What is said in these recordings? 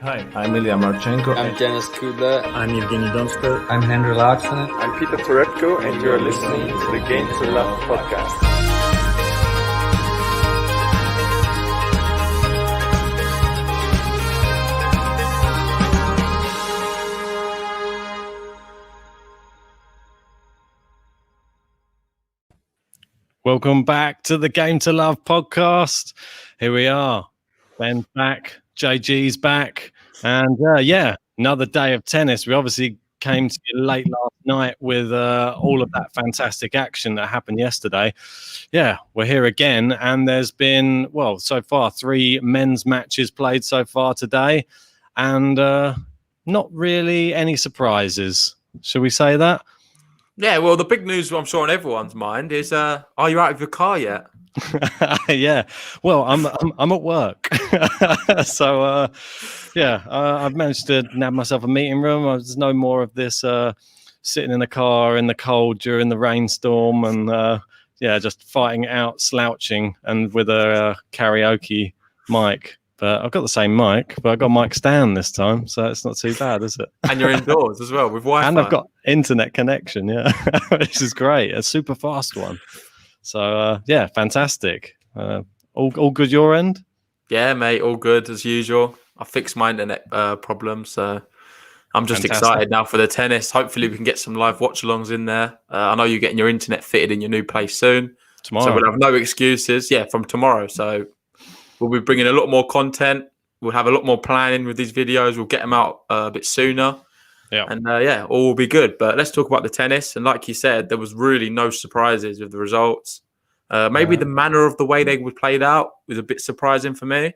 Hi, I'm Ilya Marchenko. I'm Janis Kudla. I'm Evgeny Donskoy. I'm Henry Laaksonen. I'm Peter Toretko, and you're listening to the Game to Love podcast. Welcome back to the Game to Love podcast. Here we are. Ben's back. JG's back. And another day of tennis. We obviously came to you late last night with all of that fantastic action that happened yesterday. Yeah, we're here again. And there's been, so far 3 men's matches played so far today. And not really any surprises. Should we say that? Yeah, well, the big news I'm sure on everyone's mind is, are you out of your car yet? Yeah, well, I'm at work, so I've managed to nab myself a meeting room. There's no more of this sitting in the car in the cold during the rainstorm, and just fighting it out, slouching, and with a karaoke mic. But I've got the same mic, but I've got a mic stand this time, so it's not too bad, is it? And you're indoors as well with Wi-Fi. And I've got internet connection, which is great. A super fast one. So, fantastic. All good your end? Yeah, mate, all good as usual. I fixed my internet problem, so I'm just excited now for the tennis. Hopefully we can get some live watch-alongs in there. I know you're getting your internet fitted in your new place soon. Tomorrow. So we'll have no excuses. Yeah, from tomorrow. So we'll be bringing a lot more content. We'll have a lot more planning with these videos. We'll get them out a bit sooner. Yeah. And all will be good. But let's talk about the tennis. And like you said, there was really no surprises with the results. Maybe the manner of the way they were played out was a bit surprising for me.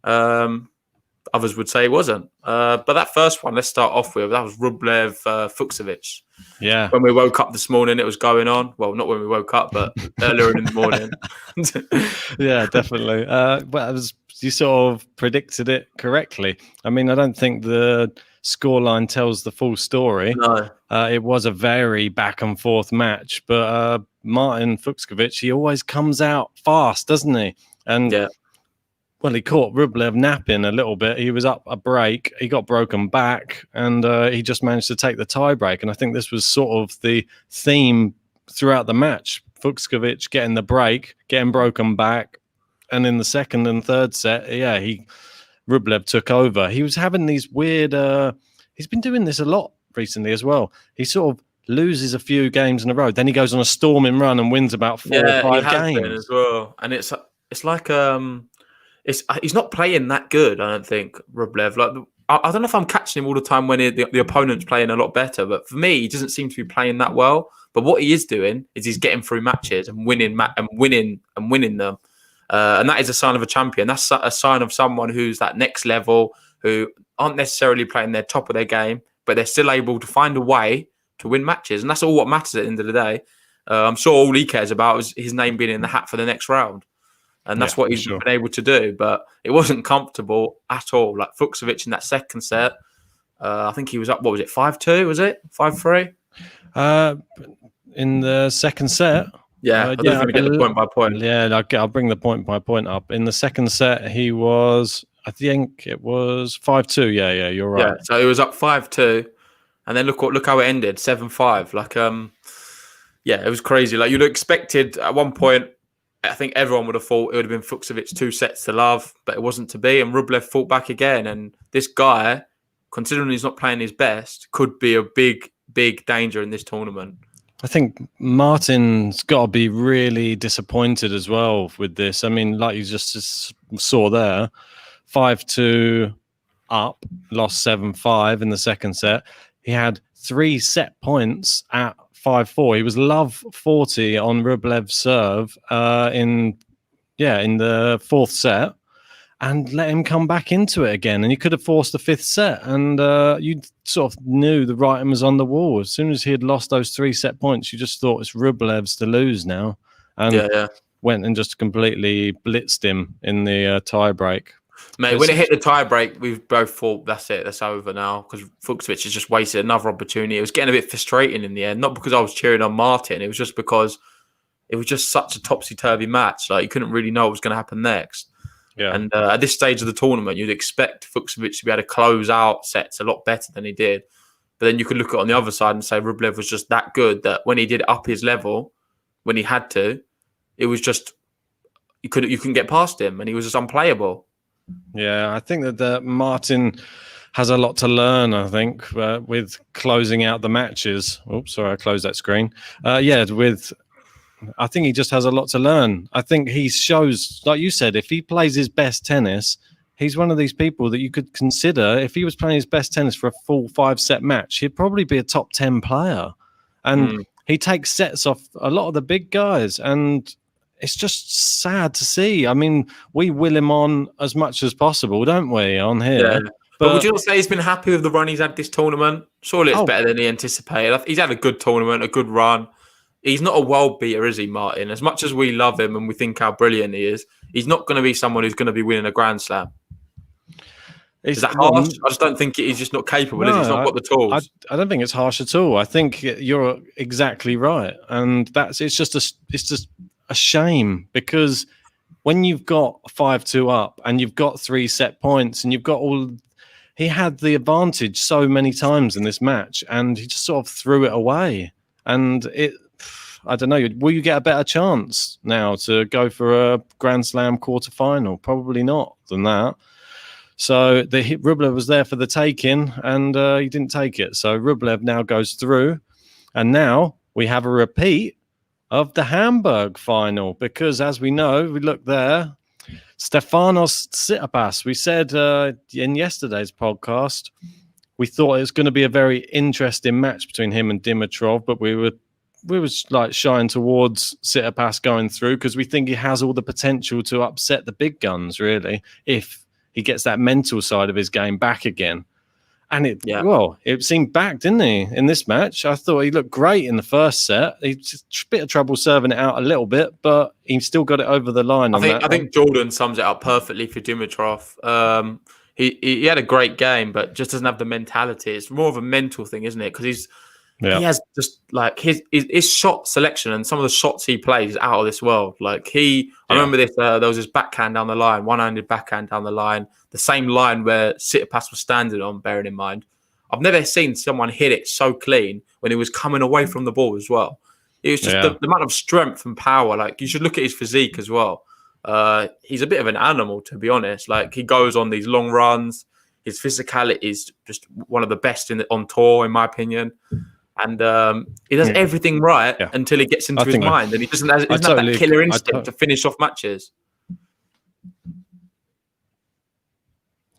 Others would say it wasn't. But that first one, let's start off with, that was Rublev, Fucsovic. Yeah. When we woke up this morning, it was going on. Well, not when we woke up, but earlier in the morning. Yeah, definitely. You sort of predicted it correctly. I mean, I don't think the scoreline tells the full story. No. It was a very back and forth match, but Martin Fucsovic, he always comes out fast, doesn't he? And he caught Rublev napping a little bit. He was up a break. He got broken back, and he just managed to take the tie break. And I think this was sort of the theme throughout the match. Fucsovic getting the break, getting broken back, and in the second and third set, Rublev took over. He was having these weird... he's been doing this a lot recently as well. He sort of loses a few games in a row. Then he goes on a storming run and wins about 4 or 5 games. Been as well. And it's like... he's not playing that good, I don't think, Rublev. Like, I don't know if I'm catching him all the time when the opponent's playing a lot better, but for me, he doesn't seem to be playing that well. But what he is doing is he's getting through matches and winning them. And that is a sign of a champion. That's a sign of someone who's that next level, who aren't necessarily playing their top of their game, but they're still able to find a way to win matches. And that's all what matters at the end of the day. I'm sure all he cares about is his name being in the hat for the next round. And that's what he's been able to do. But it wasn't comfortable at all. Like Fucsovic in that second set, I think he was up, 5-2, was it? 5-3? In the second set? Yeah, I don't think we get the point by point. Yeah, I'll bring the point by point up. In the second set, he was, I think it was 5-2. Yeah, you're right. Yeah, so he was up 5-2. And then look how it ended, 7-5. Like, it was crazy. Like, you'd expected at one point, I think everyone would have thought it would have been Fucsovic 2 sets to love, but it wasn't to be. And Rublev fought back again. And this guy, considering he's not playing his best, could be a big, big danger in this tournament. I think Martin's got to be really disappointed as well with this. I mean, like you just saw there, 5-2 up, lost 7-5 in the second set. He had 3 set points at 5-4. He was love 40 on Rublev's serve in the fourth set, and let him come back into it again. And he could have forced the fifth set, and you sort of knew the writing was on the wall. As soon as he had lost those 3 set points, you just thought it's Rublev's to lose now. And went and just completely blitzed him in the tie break. Mate, when it hit the tie break, we both thought, that's it, that's over now, because Fucsovic has just wasted another opportunity. It was getting a bit frustrating in the end, not because I was cheering on Martin, it was just because it was just such a topsy-turvy match. Like, you couldn't really know what was going to happen next. Yeah. And at this stage of the tournament, you'd expect Fucsovic to be able to close out sets a lot better than he did. But then you could look at it on the other side and say Rublev was just that good that when he did up his level, when he had to, it was just you couldn't get past him, and he was just unplayable. Yeah, I think that Martin has a lot to learn, I think, with closing out the matches. Oops, sorry, I closed that screen. I think he just has a lot to learn. I think he shows, like you said, if he plays his best tennis, he's one of these people that you could consider, if he was playing his best tennis for a full 5-set match, he'd probably be a top 10 player. And he takes sets off a lot of the big guys, and it's just sad to see. I mean, we will him on as much as possible, don't we, on here? Yeah. But would you not say he's been happy with the run he's had this tournament? Surely it's better than he anticipated. He's had a good tournament, a good run. He's not a world beater, is he, Martin? As much as we love him and we think how brilliant he is, he's not going to be someone who's going to be winning a Grand Slam. Is that harsh? I just don't think he's just not capable. No, he's not got the tools. I don't think it's harsh at all. I think you're exactly right, and it's just a shame, because when you've got 5-2 up and you've got 3 set points and you've got he had the advantage so many times in this match, and he just sort of threw it away. And I don't know, will you get a better chance now to go for a Grand Slam quarterfinal? Probably not than that. So Rublev was there for the taking, and he didn't take it. So Rublev now goes through, and now we have a repeat of the Hamburg final, because as we know, we look there, Stefanos Tsitsipas. We said in yesterday's podcast, we thought it was going to be a very interesting match between him and Dimitrov, but we were like shying towards Tsitsipas going through, because we think he has all the potential to upset the big guns, really, if he gets that mental side of his game back again. And it seemed back, didn't he, in this match? I thought he looked great in the first set. He just a bit of trouble serving it out a little bit, but he still got it over the line. I think Jordan sums it up perfectly for Dimitrov. He had a great game, but just doesn't have the mentality. It's more of a mental thing, isn't it? Because he has just like his shot selection and some of the shots he plays is out of this world. Like I remember this. There was this backhand down the line, one-handed backhand down the line, the same line where Tsitsipas was standing on. Bearing in mind, I've never seen someone hit it so clean when he was coming away from the ball as well. It was just the amount of strength and power. Like, you should look at his physique as well. He's a bit of an animal, to be honest. Like, he goes on these long runs. His physicality is just one of the best on tour, in my opinion. And he does everything right until he gets into his mind, and he doesn't have that killer instinct to finish off matches.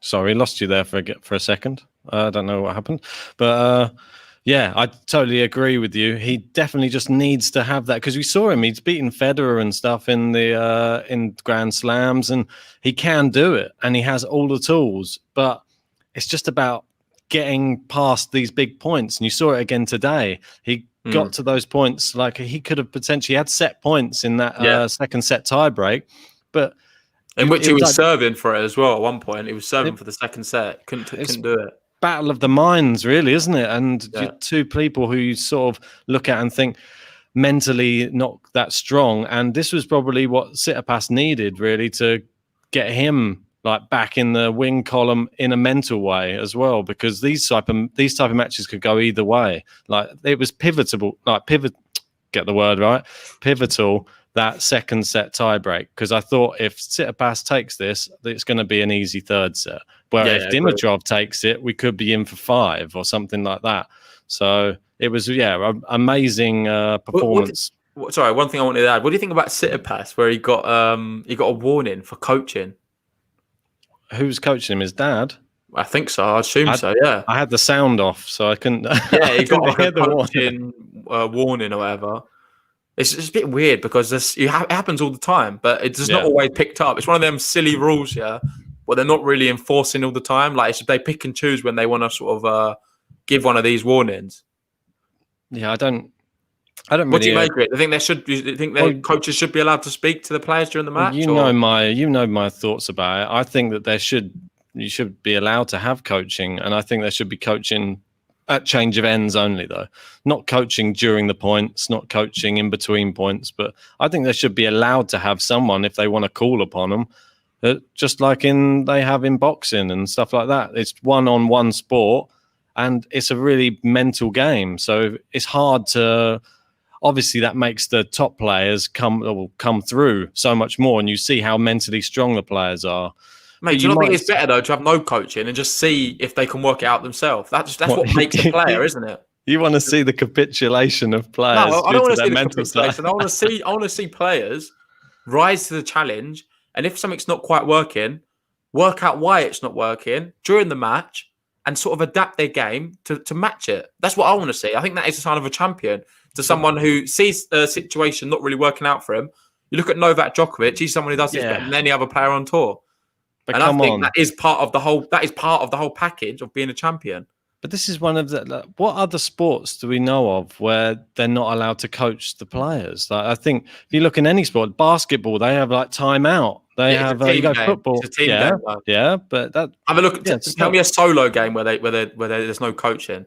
Sorry, lost you there for a second. I don't know what happened, but I totally agree with you. He definitely just needs to have that, because we saw him. He's beaten Federer and stuff in the in Grand Slams, and he can do it, and he has all the tools. But it's just about getting past these big points, and you saw it again today. He got to those points, like he could have potentially had set points in that second set tiebreak, but in which he was serving for it as well. At one point, he was serving for the second set. Couldn't do it. Battle of the minds, really, isn't it? And two people who you sort of look at and think mentally not that strong. And this was probably what Tsitsipas needed, really, to get him like back in the win column in a mental way as well, because these type of matches could go either way. Like, it was pivotal, pivotal, that second set tiebreak, because I thought if Tsitsipas takes this, it's going to be an easy third set. Where if Dimitrov takes it, we could be in for 5 or something like that. So it was amazing performance. Sorry, one thing I wanted to add. What do you think about Tsitsipas, where he got a warning for coaching? Who's coaching him? His dad? I think so. I assume so, yeah. I had the sound off, so I couldn't... Yeah, he got like a coaching warning or whatever. It's just a bit weird, because it happens all the time, but it's just not always picked up. It's one of them silly rules, where they're not really enforcing all the time. Like, they pick and choose when they want to sort of give one of these warnings. Yeah, I don't really... What do you make of it? Do you think coaches should be allowed to speak to the players during the match? You know my thoughts about it. I think that you should be allowed to have coaching, and I think there should be coaching at change of ends only, though. Not coaching during the points, not coaching in between points, but I think they should be allowed to have someone, if they want to call upon them, just like they have in boxing and stuff like that. It's one-on-one sport, and it's a really mental game. So it's hard to. Obviously, that makes the top players come through so much more, and you see how mentally strong the players are. Mate, do you not think it's better though to have no coaching and just see if they can work it out themselves? That's what makes a player, isn't it? You want to see the capitulation of players? No, I don't want to see the mental capitulation. I want to see players rise to the challenge, and if something's not quite working, work out why it's not working during the match, and sort of adapt their game to match it. That's what I want to see. I think that is a sign of a champion. To someone who sees a situation not really working out for him, you look at Novak Djokovic. He's someone who does this better than any other player on tour. But and I think that is part of the whole. That is part of the whole package of being a champion. But this is one of the. What other sports do we know of where they're not allowed to coach the players? Like, I think if you look in any sport, basketball, they have like timeout. They have football. It's a team game, yeah. But that have a look. Tell me a solo game where there's no coaching.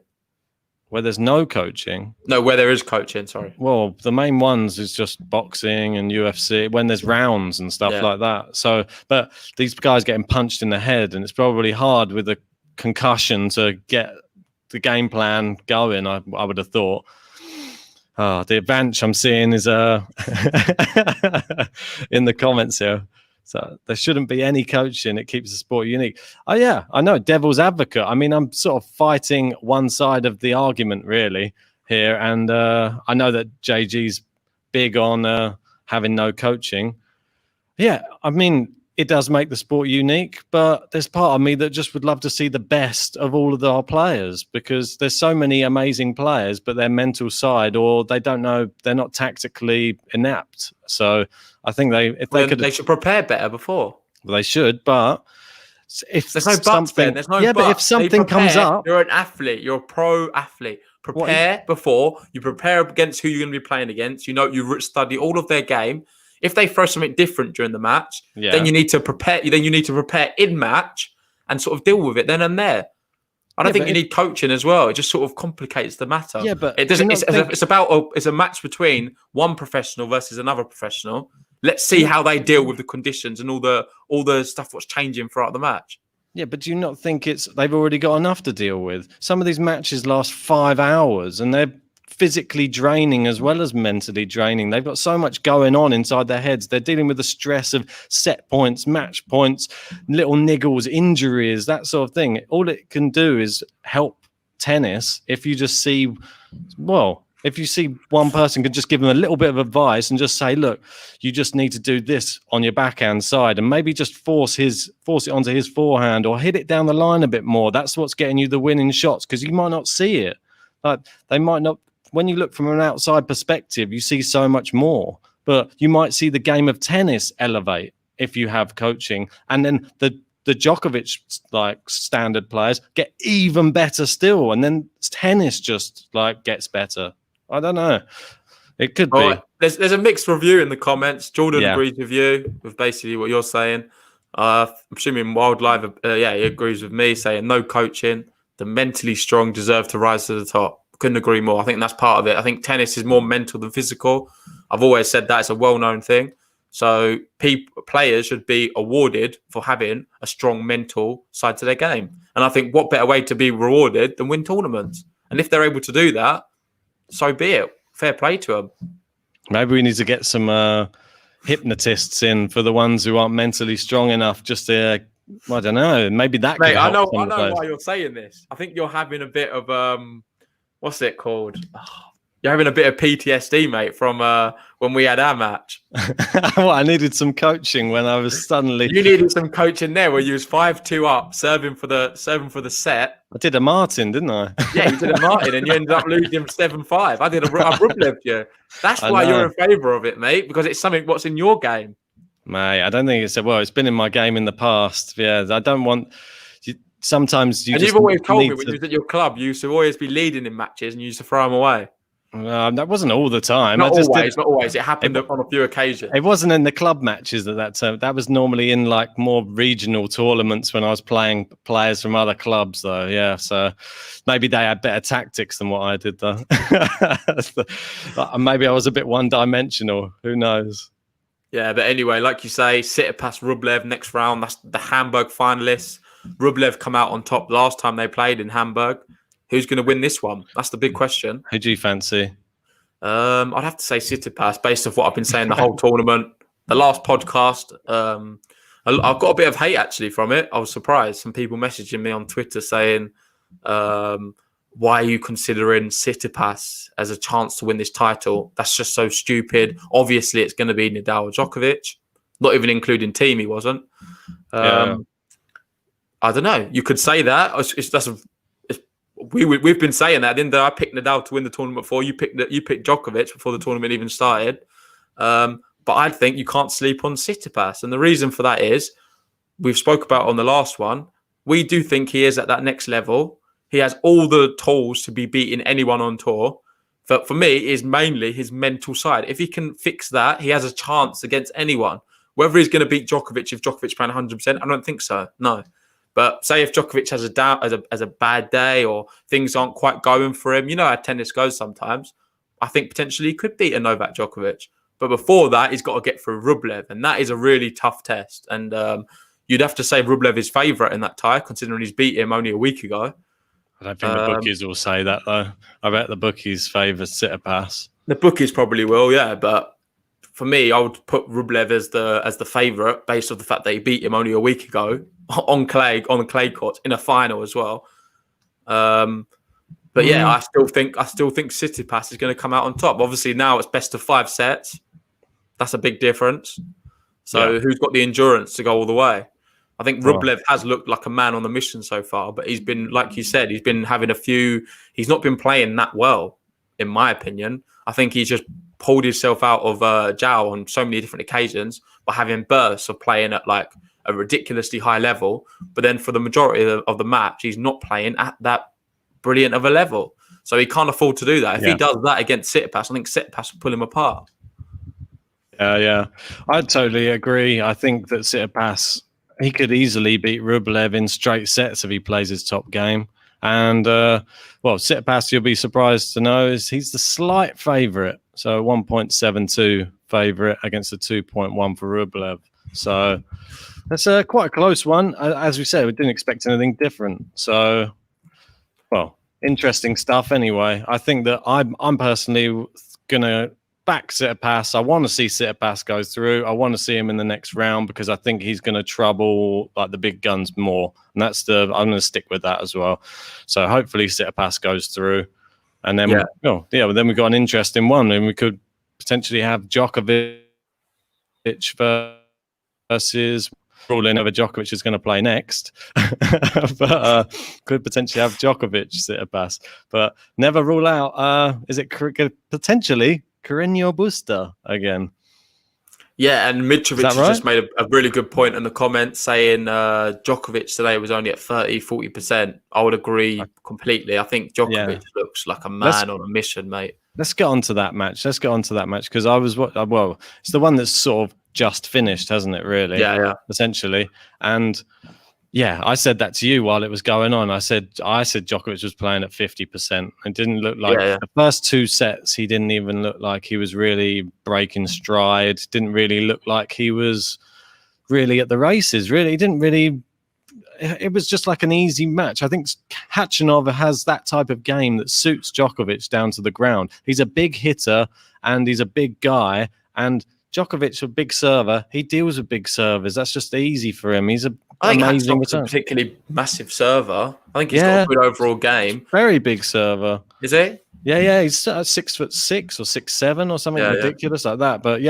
Where there's no coaching? No, where there is coaching, sorry. Well, the main ones is just boxing and UFC when there's rounds and stuff like that. So, but these guys getting punched in the head, and it's probably hard with a concussion to get the game plan going, I would have thought. The advantage I'm seeing is in the comments here. So there shouldn't be any coaching. It keeps the sport unique. Oh, yeah, I know. Devil's advocate. I mean, I'm sort of fighting one side of the argument, really, here. And I know that JG's big on having no coaching. Yeah, I mean, it does make the sport unique. But there's part of me that just would love to see the best of all of our players, because there's so many amazing players, but their mental side, or they don't know, they're not tactically inept. So I think they should prepare better before. Well, they should, but if there's no buts, Ben. There's no buts. But if something comes up, you're an athlete. You're a pro athlete. Prepare before. You prepare against who you're going to be playing against. You know, you study all of their game. If they throw something different during the match, then you need to prepare. Then you need to prepare in match and sort of deal with it then and there. I don't think you need coaching as well. It just sort of complicates the matter. Yeah, but it doesn't. It's a match between one professional versus another professional. Let's see how they deal with the conditions and all the stuff what's changing throughout the match. Yeah, but do you not think they've already got enough to deal with? Some of these matches last 5 hours, and they're physically draining as well as mentally draining. They've got so much going on inside their heads. They're dealing with the stress of set points, match points, little niggles, injuries, that sort of thing. All it can do is help tennis if you just see, if you see one person could just give them a little bit of advice and just say, look, you just need to do this on your backhand side, and maybe just force it onto his forehand or hit it down the line a bit more. That's what's getting you the winning shots, because you might not see it. Like, they might not. When you look from an outside perspective, you see so much more, but you might see the game of tennis elevate if you have coaching. And then the Djokovic standard players get even better still. And then tennis just gets better. I don't know. It could be. There's a mixed review in the comments. Jordan agrees with you with basically what you're saying. I'm assuming Wildlife, he agrees with me, saying no coaching. The mentally strong deserve to rise to the top. Couldn't agree more. I think that's part of it. I think tennis is more mental than physical. I've always said that. It's a well-known thing. So players should be awarded for having a strong mental side to their game. And I think what better way to be rewarded than win tournaments? And if they're able to do that, so be it. Fair play to them. Maybe we need to get some hypnotists in for the ones who aren't mentally strong enough, just to, I don't know, maybe that could help. I know why you're saying this. I think you're having a bit of what's it called? You're having a bit of PTSD, mate, from when we had our match. Well, I needed some coaching when I was suddenly. You needed some coaching there, where you was 5-2 up, serving for the set. I did a Martin, didn't I? Yeah, you did a Martin, and you ended up losing 7-5. I did a Rublev. Yeah, that's why you're in favour of it, mate, because it's something what's in your game. Mate, I don't think it's been in my game in the past. Yeah, I don't want. Sometimes you. And you've always told me when you was at your club, you used to always be leading in matches, and you used to throw them away. That wasn't all the time. Not always. It happened on a few occasions. It wasn't in the club matches at that time. That was normally in more regional tournaments when I was playing players from other clubs, though. Yeah, so maybe they had better tactics than what I did, though. Maybe I was a bit one-dimensional. Who knows? Yeah, but anyway, like you say, Tsitsipas, Rublev next round. That's the Hamburg finalists. Rublev come out on top last time they played in Hamburg. Who's going to win this one? That's the big question. Who do you fancy? I'd have to say Tsitsipas based off what I've been saying the whole tournament. The last podcast, I've got a bit of hate actually from it. I was surprised. Some people messaging me on Twitter saying, why are you considering Tsitsipas as a chance to win this title? That's just so stupid. Obviously, it's going to be Nadal or Djokovic. Not even including team, he wasn't. I don't know. You could say that. We've been saying that. Didn't I picked Nadal to win the tournament before? You picked Djokovic before the tournament even started. But I think you can't sleep on Tsitsipas. And the reason for that is, we've spoke about on the last one, we do think he is at that next level. He has all the tools to be beating anyone on tour. But for me, it is mainly his mental side. If he can fix that, he has a chance against anyone. Whether he's going to beat Djokovic if Djokovic's playing 100%, I don't think so. No. But say if Djokovic has a bad day or things aren't quite going for him, you know how tennis goes sometimes. I think potentially he could beat a Novak Djokovic. But before that, he's got to get through Rublev. And that is a really tough test. And you'd have to say Rublev is favourite in that tie, considering he's beat him only a week ago. I don't think the bookies will say that, though. I bet the bookies favour Tsitsipas. The bookies probably will, yeah. But for me, I would put Rublev as the favourite based on the fact that he beat him only a week ago on the clay courts in a final as well. But yeah, I still think Tsitsipas is going to come out on top. Obviously, now it's best of 5 sets. That's a big difference. So who's got the endurance to go all the way? I think Rublev has looked like a man on a mission so far, but he's been, like you said, he's been having he's not been playing that well, in my opinion. I think he's just pulled himself out of Zhao on so many different occasions by having bursts of playing at like a ridiculously high level. But then for the majority of the match, he's not playing at that brilliant of a level. So he can't afford to do that. If he does that against Tsitsipas, I think Tsitsipas will pull him apart. Yeah. I totally agree. I think that Tsitsipas, he could easily beat Rublev in straight sets if he plays his top game. And, Tsitsipas, you'll be surprised to know, is he's the slight favourite. So 1.72 favourite against a 2.1 for Rublev. So that's quite a close one. As we said, we didn't expect anything different. So, interesting stuff anyway. I think that I'm personally going to back Tsitsipas. I want to see Tsitsipas go through. I want to see him in the next round because I think he's going to trouble like the big guns more. And I'm going to stick with that as well. So hopefully Tsitsipas goes through. And then, then we've got an interesting one. And we could potentially have Djokovic versus ruling over Djokovic is going to play next. But could potentially have Djokovic Tsitsipas. But never rule out, is it potentially Carreño Busta again? Yeah, and Mitrovic has just made a really good point in the comments saying Djokovic today was only at 40%. I would agree completely. I think Djokovic looks like a man on a mission, mate. Let's get on to that match because it's the one that's sort of just finished, hasn't it, really? Yeah. Essentially. And I said that to you while it was going on. I said Djokovic was playing at 50%. It didn't look like the first 2 sets, he didn't even look like he was really breaking stride. Didn't really look like he was really at the races. Really, it was just like an easy match. I think Khachanov has that type of game that suits Djokovic down to the ground. He's a big hitter and he's a big guy. And Djokovic, a big server, he deals with big servers. That's just easy for him. He's amazing a particularly massive server. I think he's got a good overall game. Very big server. Is he? Yeah. He's 6'6" or 6'7" or something ridiculous like that. But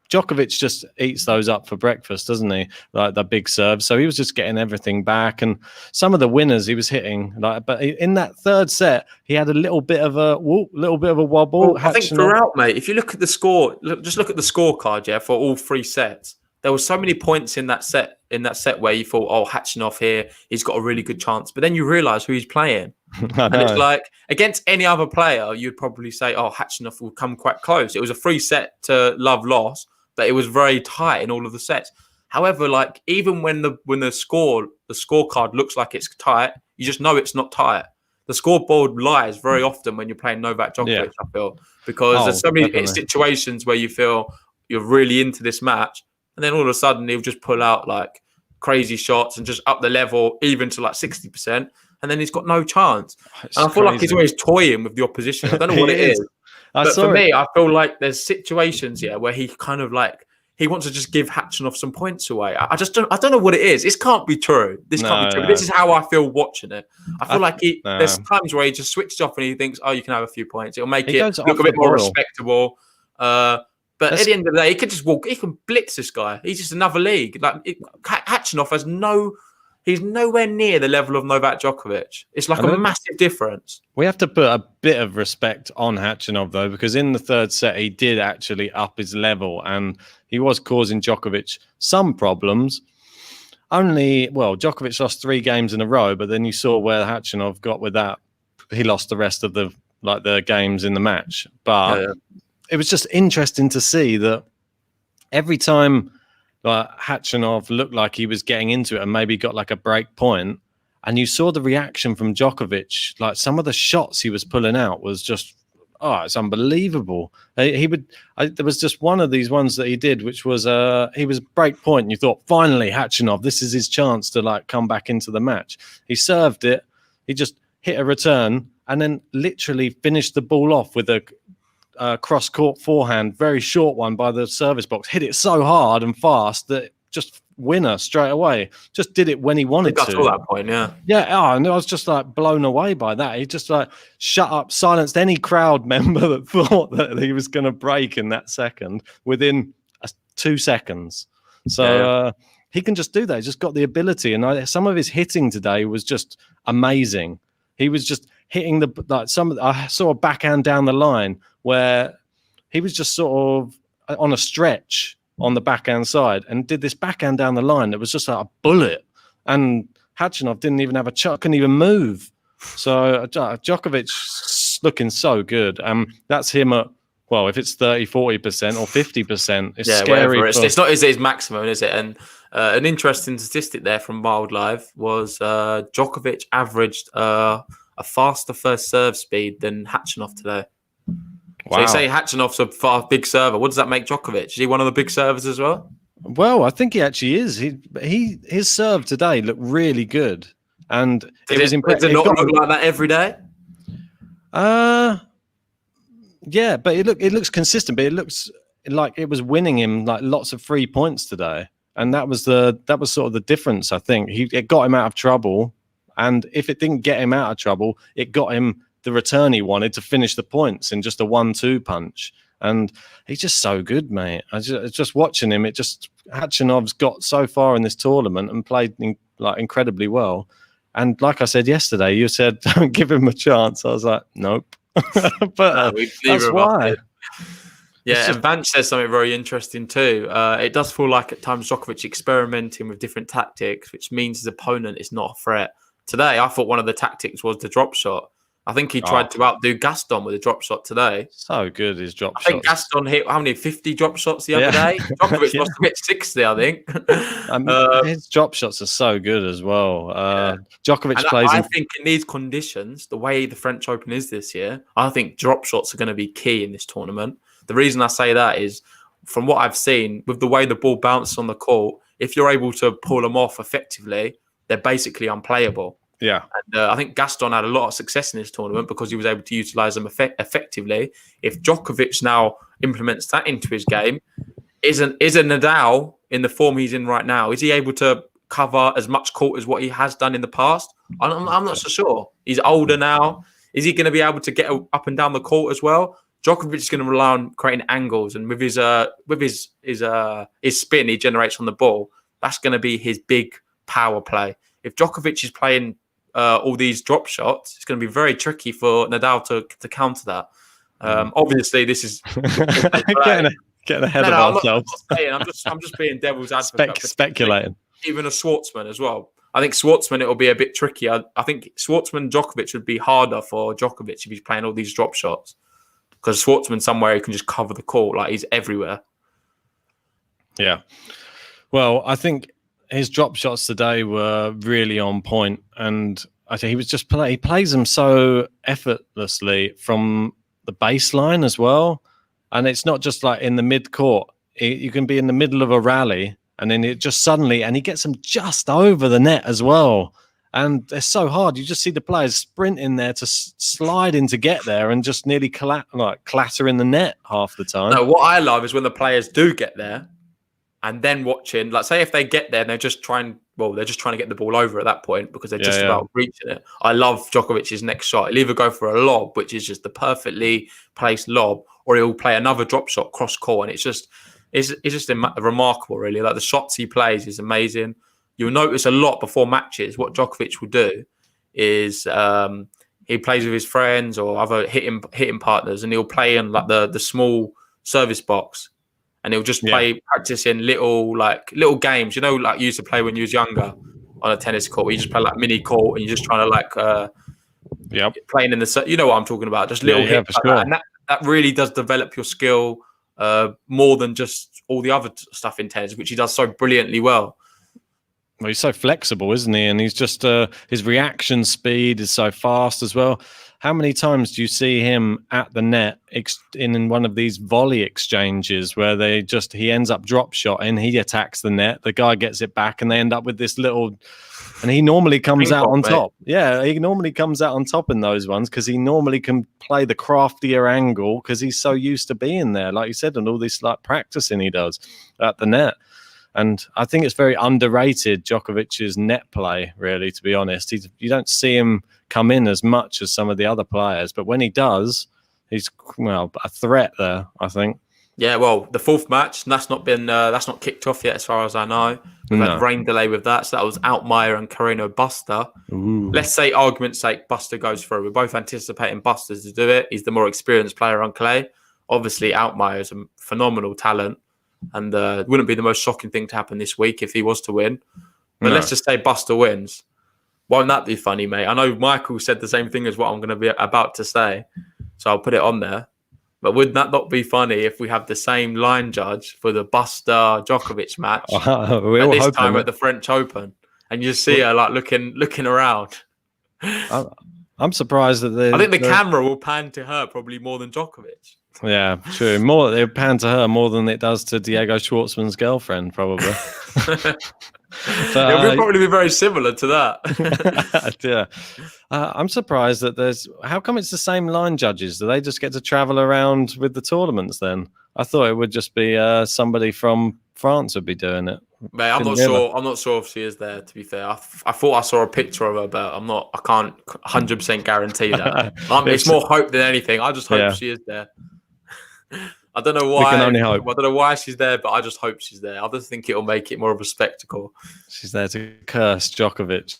Djokovic just eats those up for breakfast, doesn't he? Like the big serves. So he was just getting everything back, and some of the winners he was hitting. But in that third set, he had a little bit of a wobble. I think throughout, mate. If you look at the score, just look at the scorecard, for all 3 sets. There were so many points in that set where you thought, Khachanov here, he's got a really good chance. But then you realise who he's playing. And it's like, against any other player, you'd probably say, Khachanov will come quite close. It was a 3-set to love-loss, but it was very tight in all of the sets. However, like even when the scorecard looks like it's tight, you just know it's not tight. The scoreboard lies very often when you're playing Novak Djokovic, I feel. Because there's so many situations where you feel, you're really into this match, and then all of a sudden he'll just pull out like crazy shots and just up the level even to like 60%, and then he's got no chance. And I feel like he's always toying with the opposition. I don't know what it is. But for me, I feel like there's situations where he kind of like he wants to just give Khachanov some points away. I don't know what it is. This can't be true. This can't be true. But this is how I feel watching it. I feel like there's times where he just switches off and he thinks, oh, you can have a few points. It'll make it look a bit more respectable. But at the end of the day, he could just walk. He can blitz this guy. He's just another league. Like Khachanov has he's nowhere near the level of Novak Djokovic. It's like a massive difference. We have to put a bit of respect on Khachanov, though, because in the third set, he did actually up his level and he was causing Djokovic some problems. Djokovic lost 3 games in a row, but then you saw where Khachanov got with that. He lost the rest of the games in the match. But it was just interesting to see that every time Khachanov looked like he was getting into it and maybe got like a break point, and you saw the reaction from Djokovic, like some of the shots he was pulling out was just, it's unbelievable. There was just one of these ones that he did, which was he was break point, and you thought, finally, Khachanov, this is his chance to like come back into the match. He served it, he just hit a return, and then literally finished the ball off with a cross-court forehand, very short one by the service box. Hit it so hard and fast that just winner straight away. Just did it when he wanted to. At that point, yeah. And I was just like blown away by that. He just like shut up, silenced any crowd member that thought that he was going to break in that second within 2 seconds. So he can just do that. He's just got the ability. And some of his hitting today was just amazing. He was just hitting I saw a backhand down the line where he was just sort of on a stretch on the backhand side and did this backhand down the line that was just like a bullet. And Khachanov didn't even have couldn't even move. So Djokovic looking so good. That's him at, if it's 30, 40% or 50%, it's scary. It's not his maximum, is it? And an interesting statistic there from Wildlife was Djokovic averaged a faster first serve speed than Khachanov today. Wow. So you say Khachanov's a big server. What does that make Djokovic? Is he one of the big servers as well? Well, I think he actually is. His serve today looked really good, and it was impressive. Does it not look like that every day? Yeah, but it looks consistent. But it looks like it was winning him like lots of 3 points today, and that was sort of the difference. I think it got him out of trouble, and if it didn't get him out of trouble, it got him the return he wanted to finish the points in just a 1-2 punch. And he's just so good, mate. Just watching him, Khachanov's got so far in this tournament and played incredibly well. And like I said yesterday, you said, don't give him a chance. I was like, nope. But that's why. Yeah, and Vance says something very interesting too. It does feel like at times Djokovic experimenting with different tactics, which means his opponent is not a threat. Today, I thought one of the tactics was the drop shot. I think he tried to outdo Gaston with a drop shot today. So good, his drop shot. I think Gaston hit, 50 drop shots the other day? Djokovic must have hit 60, I think. His drop shots are so good as well. Djokovic plays... I think in these conditions, the way the French Open is this year, I think drop shots are going to be key in this tournament. The reason I say that is, from what I've seen, with the way the ball bounces on the court, if you're able to pull them off effectively, they're basically unplayable. Yeah, and I think Gaston had a lot of success in this tournament because he was able to utilize them effectively. If Djokovic now implements that into his game, is a Nadal in the form he's in right now? Is he able to cover as much court as what he has done in the past? I'm not so sure. He's older now. Is he going to be able to get up and down the court as well? Djokovic is going to rely on creating angles, and with his spin he generates on the ball, that's going to be his big power play. If Djokovic is playing all these drop shots, it's going to be very tricky for Nadal to counter that. Obviously, this is getting ahead of ourselves. I'm just being devil's advocate. Speculating. Even a Schwartzman as well. I think Schwartzman, it'll be a bit tricky. I think Schwartzman Djokovic would be harder for Djokovic if he's playing all these drop shots, because Schwartzman somewhere he can just cover the court, like he's everywhere. Yeah. Well, I think his drop shots today were really on point, and I think he was just he plays them so effortlessly from the baseline as well, and it's not just like in the mid court. you can be in the middle of a rally, and then it just suddenly, and he gets them just over the net as well. And they're so hard. You just see the players sprinting there to slide in to get there and just nearly clatter in the net half the time. No, what I love is when the players do get there and then watching, like say if they get there and they're just trying to get the ball over at that point because they're just about reaching it. I love Djokovic's next shot. He'll either go for a lob, which is just the perfectly placed lob, or he'll play another drop shot cross court. And it's just remarkable, really. Like the shots he plays is amazing. You'll notice a lot before matches. What Djokovic will do is he plays with his friends or other hitting partners, and he'll play in like the small service box, and he'll just practicing little games. You know, like you used to play when you was younger on a tennis court. Where you just play like mini court, and you're just trying to playing in the. You know what I'm talking about? Just little hits, for sure. And that really does develop your skill more than just all the other stuff in tennis, which he does so brilliantly well. Well, he's so flexible, isn't he? And he's just his reaction speed is so fast as well. How many times do you see him at the net in one of these volley exchanges where he ends up drop shot and he attacks the net, the guy gets it back, and they end up with this little, and he normally comes out on top. Yeah, he normally comes out on top in those ones because he normally can play the craftier angle because he's so used to being there, like you said, and all this like practicing he does at the net. And I think it's very underrated, Djokovic's net play, really, to be honest. You don't see him come in as much as some of the other players. But when he does, he's, a threat there, I think. Yeah, well, the fourth match, that's not kicked off yet as far as I know. We've had rain delay with that. So that was Altmaier and Carreno Buster. Ooh. Let's say, argument's sake, Buster goes through. We're both anticipating Buster to do it. He's the more experienced player on clay. Obviously, Altmaier is a phenomenal talent. And it wouldn't be the most shocking thing to happen this week if he was to win. But let's just say Buster wins. Won't that be funny, mate? I know Michael said the same thing as what I'm going to be about to say. So I'll put it on there. But would that not be funny if we have the same line judge for the Buster-Djokovic match at this time at the French Open? And you see her like looking around. I'm surprised that I think the camera will pan to her probably more than Djokovic. Yeah, true. They pan to her more than it does to Diego Schwartzman's girlfriend, probably. It would probably be very similar to that. Yeah. I'm surprised that how come it's the same line judges? Do they just get to travel around with the tournaments then? I thought it would just be somebody from France would be doing it. Mate, I'm not sure. I'm not sure if she is there, to be fair. I thought I saw a picture of her, but I can't 100% guarantee that. It's more hope than anything. I just hope she is there. I don't know why. We can only hope. I don't know why she's there, but I just hope she's there. I just think it'll make it more of a spectacle. She's there to curse Djokovic,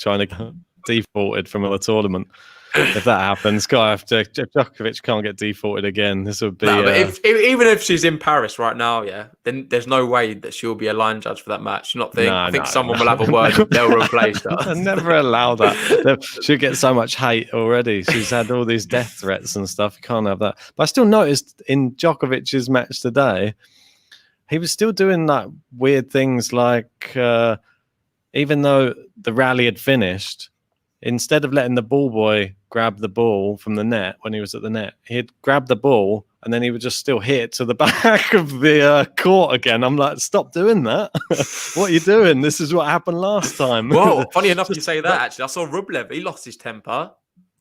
trying to get defaulted from the tournament. If that happens, if Djokovic can't get defaulted again, this would be. No, but even if she's in Paris right now, then there's no way that she'll be a line judge for that match. I think someone will have a word and they'll replace her. I never allow that. She'll get so much hate already. She's had all these death threats and stuff. You can't have that. But I still noticed in Djokovic's match today, he was still doing like weird things like even though the rally had finished, instead of letting the ball boy grab the ball from the net when he was at the net, he'd grab the ball and then he would just still hit it to the back of the court again. I'm like, stop doing that. What are you doing? This is what happened last time. Well, funny enough you say that, actually. I saw Rublev. He lost his temper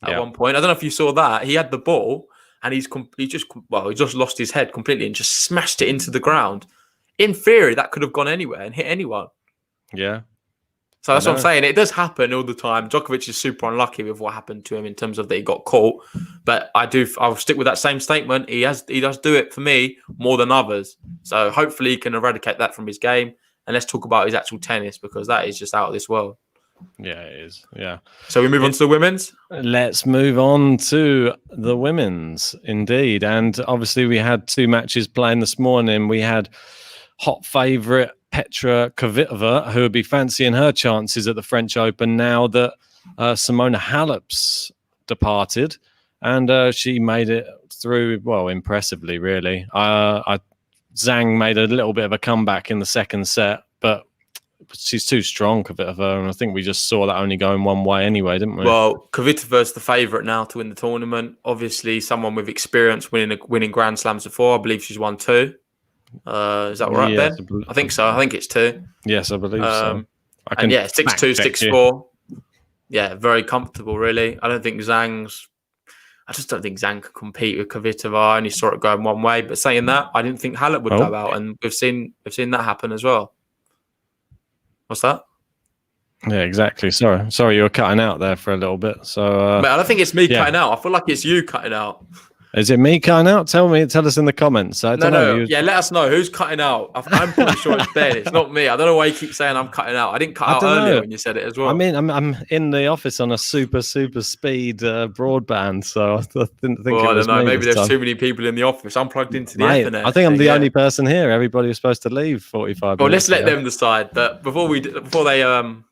at one point. I don't know if you saw that. He had the ball and he just lost his head completely and just smashed it into the ground. In theory, that could have gone anywhere and hit anyone. Yeah. So that's what I'm saying. It does happen all the time. Djokovic is super unlucky with what happened to him in terms of that he got caught. But I'll stick with that same statement. He does do it for me more than others. So hopefully he can eradicate that from his game. And let's talk about his actual tennis because that is just out of this world. Yeah, it is. Yeah. So we move on to the women's? Let's move on to the women's, indeed. And obviously we had two matches playing this morning. We had hot favourite Petra Kvitova, who would be fancying her chances at the French Open now that Simona Halep's departed, and she made it through, impressively, really. Zhang made a little bit of a comeback in the second set, but she's too strong, Kvitova, and I think we just saw that only going one way anyway, didn't we? Well, Kvitova's the favourite now to win the tournament. Obviously, someone with experience winning Grand Slams before. I believe she's won 2. Is that right, Yes, Ben? I think so. I think it's 2. Yes, I believe so. I And yeah, 6-2, fact check you. 6-4. Yeah, very comfortable, really. I just don't think Zhang could compete with Kvitova. I only saw it going one way. But saying that, I didn't think Halep would go out, and we've seen that happen as well. What's that? Yeah, exactly. Sorry, you were cutting out there for a little bit. So, Mate, I don't think it's me cutting out. I feel like it's you cutting out. is it me cutting out? Tell us in the comments. I don't know. Yeah, let us know who's cutting out. I'm pretty sure it's Ben. It's not me. I don't know why you keep saying I'm cutting out. I didn't cut out earlier when you said it as well. I mean, I'm in the office on a super speed broadband, so I didn't think. I don't know. Maybe there's too many people in the office. I'm plugged into the Ethernet. I think I'm the only person here. Everybody was supposed to leave 45 Well, minutes let's let ago. them decide. But before they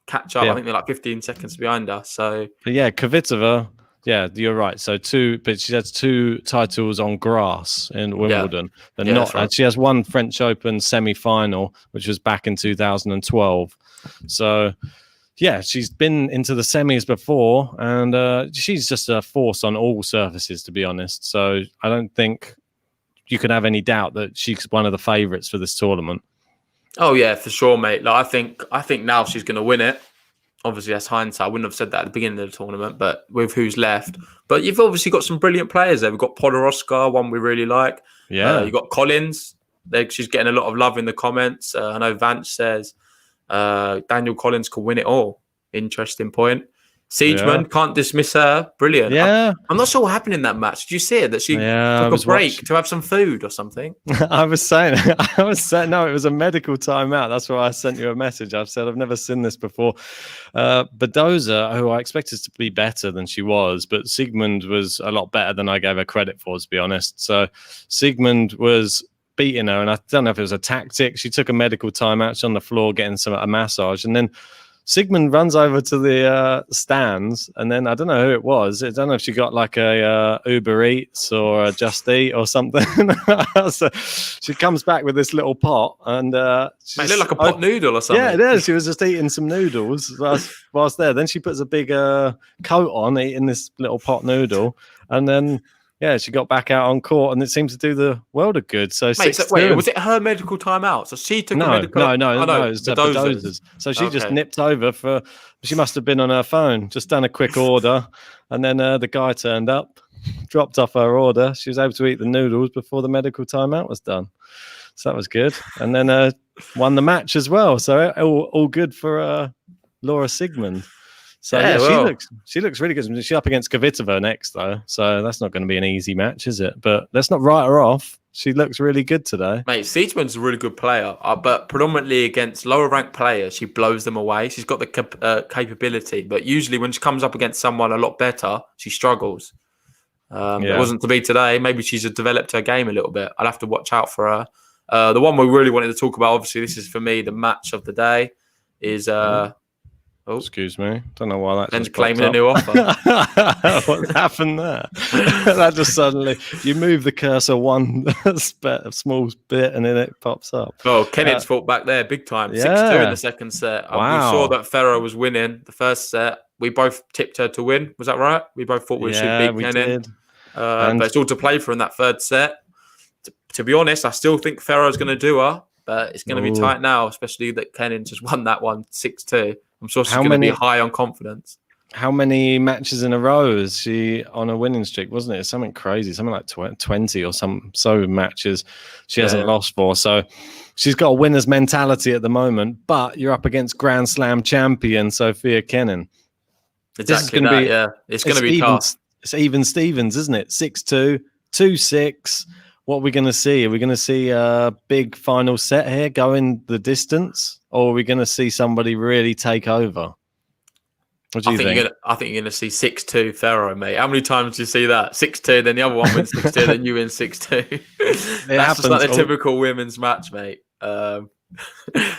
catch up, I think they're like 15 seconds behind us. So, but yeah, Kvitova. Yeah, you're right. So but she has 2 titles on grass in Wimbledon. Right. She has 1 French Open semi-final, which was back in 2012. So yeah, she's been into the semis before, and she's just a force on all surfaces, to be honest. So I don't think you can have any doubt that she's one of the favourites for this tournament. Oh yeah, for sure, mate. Like I think now she's going to win it. Obviously, that's hindsight. I wouldn't have said that at the beginning of the tournament, but with who's left. But you've obviously got some brilliant players there. We've got Podoroska, one we really like. Yeah. You've got Collins. She's getting a lot of love in the comments. I know Vance says Daniel Collins could win it all. Interesting point. Siegemann, can't dismiss her. Brilliant. Yeah. I'm not sure what happened in that match. Did you see it? That she took a break to have some food or something? I was saying, no, it was a medical timeout. That's why I sent you a message. I've said I've never seen this before. Badoza, who I expected to be better than she was, but Siegemann was a lot better than I gave her credit for, to be honest. So Siegemann was beating her, and I don't know if it was a tactic. She took a medical timeout. She's on the floor getting a massage, and then Siegemann runs over to the stands, and then I don't know who it was. I don't know if she got like a Uber Eats or a Just Eat or something. So she comes back with this little pot, and it looked like a pot noodle or something. Yeah, it is. She was just eating some noodles whilst there. Then she puts a big coat on, eating this little pot noodle, and then. Yeah, she got back out on court, and it seemed to do the world of good. So, wait, was it her medical timeout? So she took a medical. No, it was Badoza's. So she just nipped over she must have been on her phone, just done a quick order, and then the guy turned up, dropped off her order. She was able to eat the noodles before the medical timeout was done. So that was good, and then won the match as well. So all good for Laura Siegemann. So she looks really good. She's up against Kvitova next, though, so that's not going to be an easy match, is it? But let's not write her off. She looks really good today. Mate, Siegemann's a really good player, but predominantly against lower-ranked players, she blows them away. She's got the capability, but usually when she comes up against someone a lot better, she struggles. It wasn't to be today. Maybe she's developed her game a little bit. I'll have to watch out for her. The one we really wanted to talk about, obviously, this is for me the match of the day, is... excuse me. Don't know why that. And claiming a new offer. What happened there? That just suddenly you move the cursor one small bit and then it pops up. Oh, Kenneth's fought back there big time. 6-2 in the second set. Wow. We saw that Ferro was winning the first set. We both tipped her to win. Was that right? We both thought we should beat Kenneth. But it's all to play for in that third set. To be honest, I still think Ferro's going to do her, but it's going to be tight now, especially that Kenneth just won that one 6-2. I'm sure she's going to be high on confidence. How many matches in a row is she on a winning streak? Wasn't it something crazy? Something like 20 or so matches she hasn't lost for. So she's got a winner's mentality at the moment. But you're up against Grand Slam champion Sofia Kenin. Exactly that. It's going to be tough. It's even Stevens, isn't it? 6-2, 2-6. What are we going to see? Are we going to see a big final set here going the distance? Or are we going to see somebody really take over? What do you think? I think you're going to see 6-2 Ferro, mate. How many times do you see that? 6-2, then the other one wins 6-2, then you win 6-2. That's just like the typical women's match, mate. I'm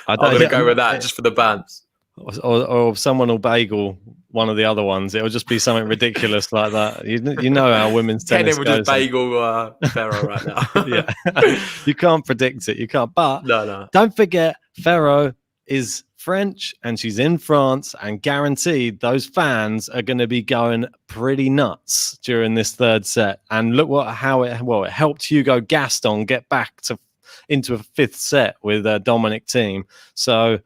going to go with that just for the bands. Or someone will bagel one of the other ones. It'll just be something ridiculous like that. You know how women's tennis goes. Kenin will just bagel Ferro right now. Yeah, you can't predict it. You can't. But don't forget, Ferro is French and she's in France, and guaranteed those fans are going to be going pretty nuts during this third set. And look how it helped Hugo Gaston get back into a fifth set with Dominic Thiem. So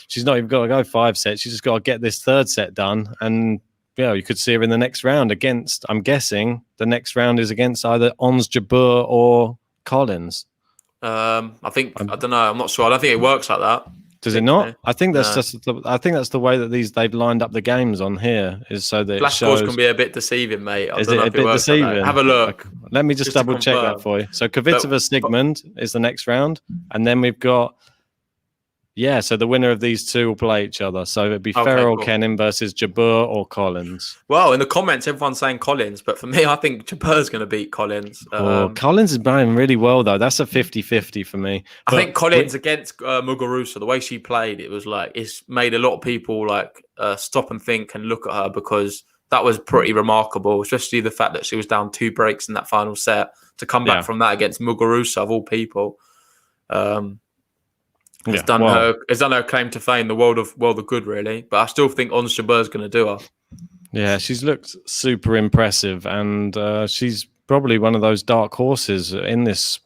she's not even got to go 5 sets. She's just got to get this third set done. And, you could see her in the next round against, I'm guessing, the next round is against either Ons Jabeur or Collins. I don't know. I'm not sure. I don't think it works like that. Does it not? I think that's that's the way that they've lined up the games on here, is so that flash scores can be a bit deceiving, mate. Is it a bit deceiving? Have a look. Let me just double check that for you. So Kvitova Sigmund is the next round, and then we've got so the winner of these two will play each other. So it'd be Ferrer or Kenin versus Jabeur or Collins. Well, in the comments, everyone's saying Collins, but for me, I think Jabeur's going to beat Collins. Collins is playing really well, though. That's a 50-50 for me. I think Collins against Muguruza, the way she played, it was like, it's made a lot of people like stop and think and look at her, because that was pretty remarkable, especially the fact that she was down 2 breaks in that final set to come back from that against Muguruza, of all people. It's done her claim to fame, the world of good, really. But I still think Ons Jabeur's going to do her. Yeah, she's looked super impressive, and she's probably one of those dark horses in this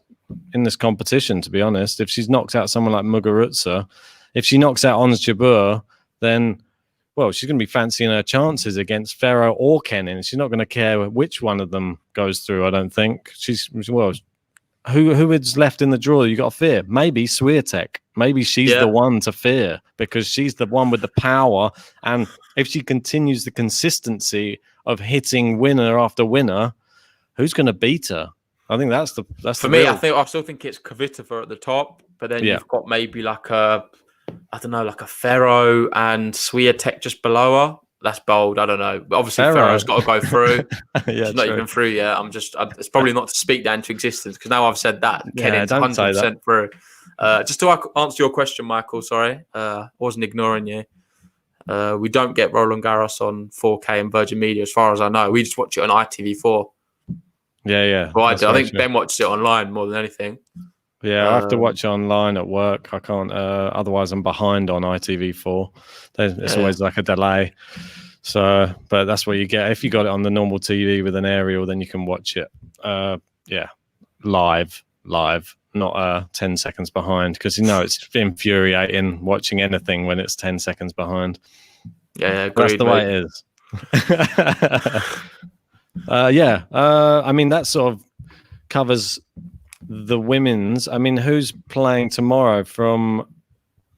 competition. To be honest, if she's knocked out someone like Muguruza, if she knocks out Ons Jabeur, then she's going to be fancying her chances against Ferrer or Kenin. She's not going to care which one of them goes through. I don't think who is left in the draw you got to fear? Maybe Swiatek. Maybe she's the one to fear, because she's the one with the power. And if she continues the consistency of hitting winner after winner, who's going to beat her? I think that's for me. I still think it's Kvitova at the top, but then you've got maybe like a Ferro and Swiatek just below her. That's bold. I don't know. But obviously, Ferro's got to go through. She's not even through yet. It's probably not to speak that into existence, because now I've said that. Kenin's 100% through. Just to answer your question, Michael, sorry. I wasn't ignoring you. We don't get Roland Garros on 4K and Virgin Media, as far as I know. We just watch it on ITV4. Yeah. Well, I think Ben watches it online more than anything. Yeah, I have to watch it online at work. I can't, otherwise I'm behind on ITV4. It's always like a delay. So, but that's what you get. If you got it on the normal TV with an aerial, then you can watch it, live, not 10 seconds behind, because it's infuriating watching anything when it's 10 seconds behind. Yeah, agreed, that's the way it is. I mean, that sort of covers the women's. I mean, who's playing tomorrow from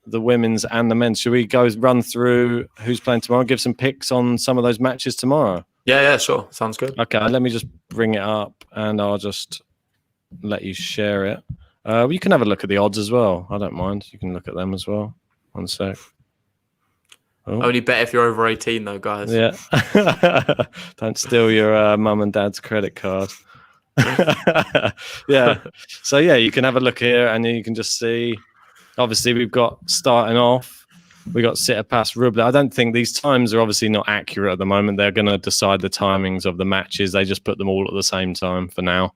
the women's and the men's? Should we run through who's playing tomorrow, give some picks on some of those matches tomorrow? Yeah, sure. Sounds good. Okay, let me just bring it up and I'll just let you share it. You can have a look at the odds as well. I don't mind. You can look at them as well. One sec. Oh. Only bet if you're over 18 though, guys. Yeah. Don't steal your mum and dad's credit card. Yeah. So you can have a look here and you can just see, obviously we've got starting off, we got Tsitsipas, Rublev. I don't think these times are obviously not accurate at the moment. They're going to decide the timings of the matches. They just put them all at the same time for now.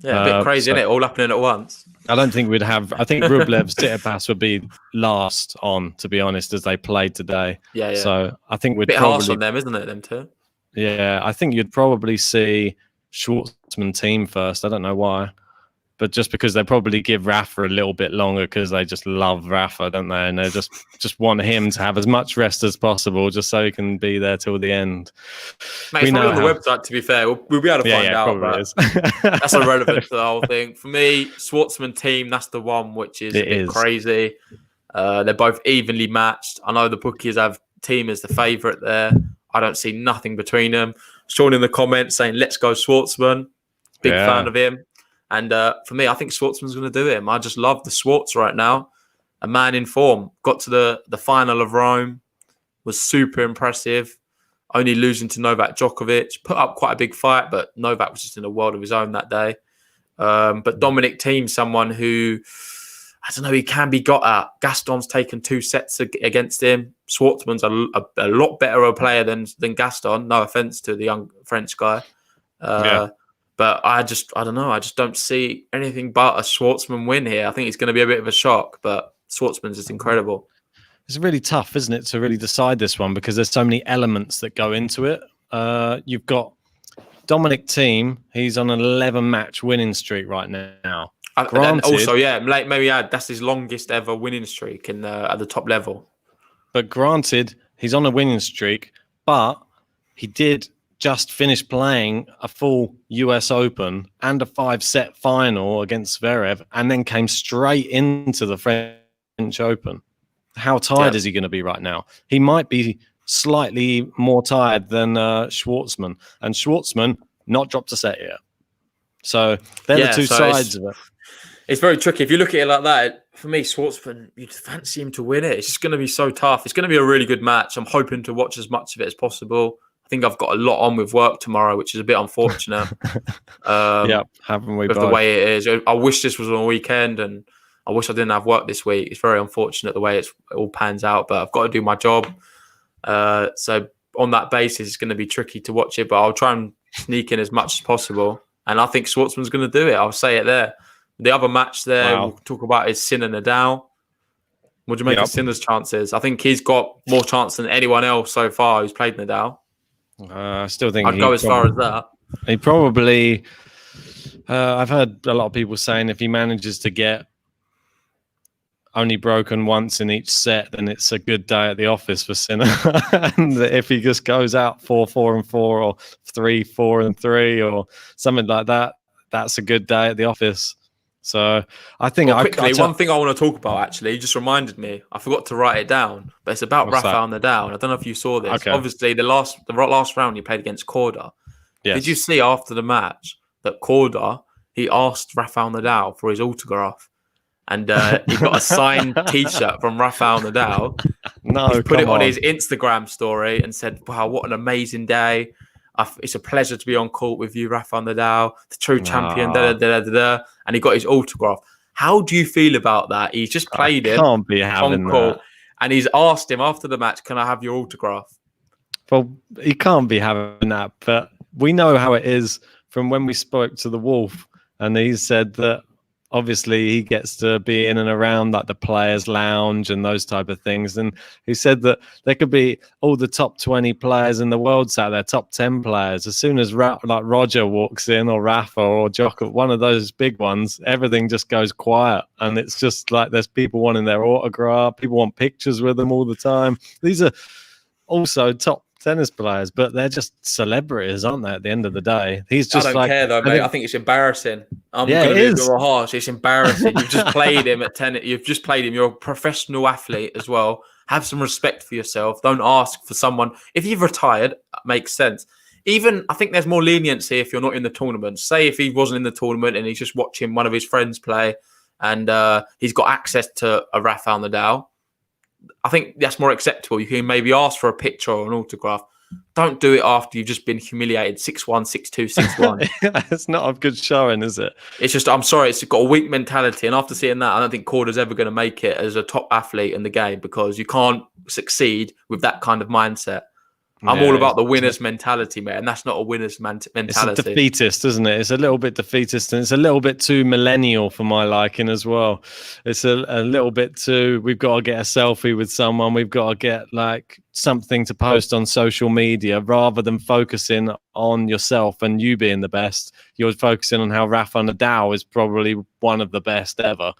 Yeah, a bit crazy, isn't it? All happening at once. I don't think I think Rublev's Tsitsipas would be last on, to be honest, as they played today. Yeah. So I think we'd bit probably harsh on them, isn't it? Them two. Yeah, I think you'd probably see Schwartzman team first. I don't know why, but just because they probably give Rafa a little bit longer because they just love Rafa, don't they? And they just want him to have as much rest as possible, just so he can be there till the end. Mate, it's probably on the website, to be fair. We'll be able to find out. But that's irrelevant to the whole thing. For me, Schwartzman team, that's the one which is a bit crazy. They're both evenly matched. I know the bookies have team as the favourite there. I don't see nothing between them. Sean in the comments saying, let's go Schwartzman. Big fan of him. And for me, I think Schwartzman's going to do him. I just love the Schwartz right now. A man in form. Got to the final of Rome. Was super impressive. Only losing to Novak Djokovic. Put up quite a big fight, but Novak was just in a world of his own that day. But Dominic Thiem, someone who, I don't know, he can be got at. Gaston's taken 2 sets against him. Schwartzman's a lot better a player than Gaston. No offense to the young French guy. But I don't know. I just don't see anything but a Schwartzman win here. I think it's going to be a bit of a shock, but Schwartzman's just incredible. It's really tough, isn't it, to really decide this one because there's so many elements that go into it. You've got Dominic Thiem. He's on an 11-match winning streak right now. And Granted, also, yeah, maybe that's his longest ever winning streak at the top level. but granted, he's on a winning streak, but he did just finish playing a full US Open and a 5-set final against Zverev, and then came straight into the French Open. How tired is he going to be right now? He might be slightly more tired than Schwartzman, and Schwartzman not dropped a set yet. So they're the two sides of it. It's very tricky. If you look at it like that, for me, Schwartzman, you'd fancy him to win it. It's just going to be so tough. It's going to be a really good match. I'm hoping to watch as much of it as possible. I think I've got a lot on with work tomorrow, which is a bit unfortunate. Haven't we? With the way it is. I wish this was on a weekend, and I wish I didn't have work this week. It's very unfortunate the way it all pans out, but I've got to do my job. So on that basis, it's going to be tricky to watch it, but I'll try and sneak in as much as possible. And I think Schwartzman's going to do it. I'll say it there. The other match there we'll talk about is Sinner Nadal. What do you make of Sinner's chances? I think he's got more chance than anyone else so far who's played Nadal. I still think I'd go as far as that. He probably... I've heard a lot of people saying if he manages to get only broken once in each set, then it's a good day at the office for Sinner. And if he just goes out 4-4-4 or 3-4-3 or something like that, that's a good day at the office. So I think one thing I want to talk about actually just reminded me. I forgot to write it down, but it's about Rafael Nadal. I don't know if you saw this. Okay. Obviously, the last round he played against Korda. Yes. Did you see after the match that Korda, he asked Rafael Nadal for his autograph, and he got a signed T-shirt from Rafael Nadal. He put it on his Instagram story and said, "Wow, what an amazing day! It's a pleasure to be on court with you, Rafael Nadal, the true champion." And he got his autograph. How do you feel about that? He's just played him on court, and he's asked him after the match, "Can I have your autograph?" Well, he can't be having that, but we know how it is from when we spoke to the Wolf, and he said that obviously he gets to be in and around like the players' lounge and those type of things. And he said that there could be all the top 20 players in the world sat there, top 10 players. As soon as like Roger walks in or Rafa or Djokovic, one of those big ones, everything just goes quiet. And it's just like there's people wanting their autograph. People want pictures with them all the time. These are also top tennis players, but they're just celebrities, aren't they? At the end of the day, he's just. I don't care though, mate. I think it's embarrassing. I'm going to be a bit harsh. It's embarrassing. You've just played him at tennis. You've just played him. You're a professional athlete as well. Have some respect for yourself. Don't ask for someone. If you've retired, makes sense. Even I think there's more leniency if you're not in the tournament. Say if he wasn't in the tournament and he's just watching one of his friends play, and he's got access to a Rafael Nadal. I think that's more acceptable. You can maybe ask for a picture or an autograph. Don't do it after you've just been humiliated 6-1, 6-2, 6-1. It's not a good showing, is it? It's just, I'm sorry, it's got a weak mentality. And after seeing that, I don't think Korda's ever going to make it as a top athlete in the game because you can't succeed with that kind of mindset. I'm all about the winner's mentality, mate, and that's not a winner's mentality. It's a defeatist, isn't it? It's a little bit defeatist, and it's a little bit too millennial for my liking as well. It's a little bit too, we've got to get a selfie with someone, we've got to get like something to post on social media rather than focusing on yourself and you being the best. You're focusing on how Rafa Nadal is probably one of the best ever.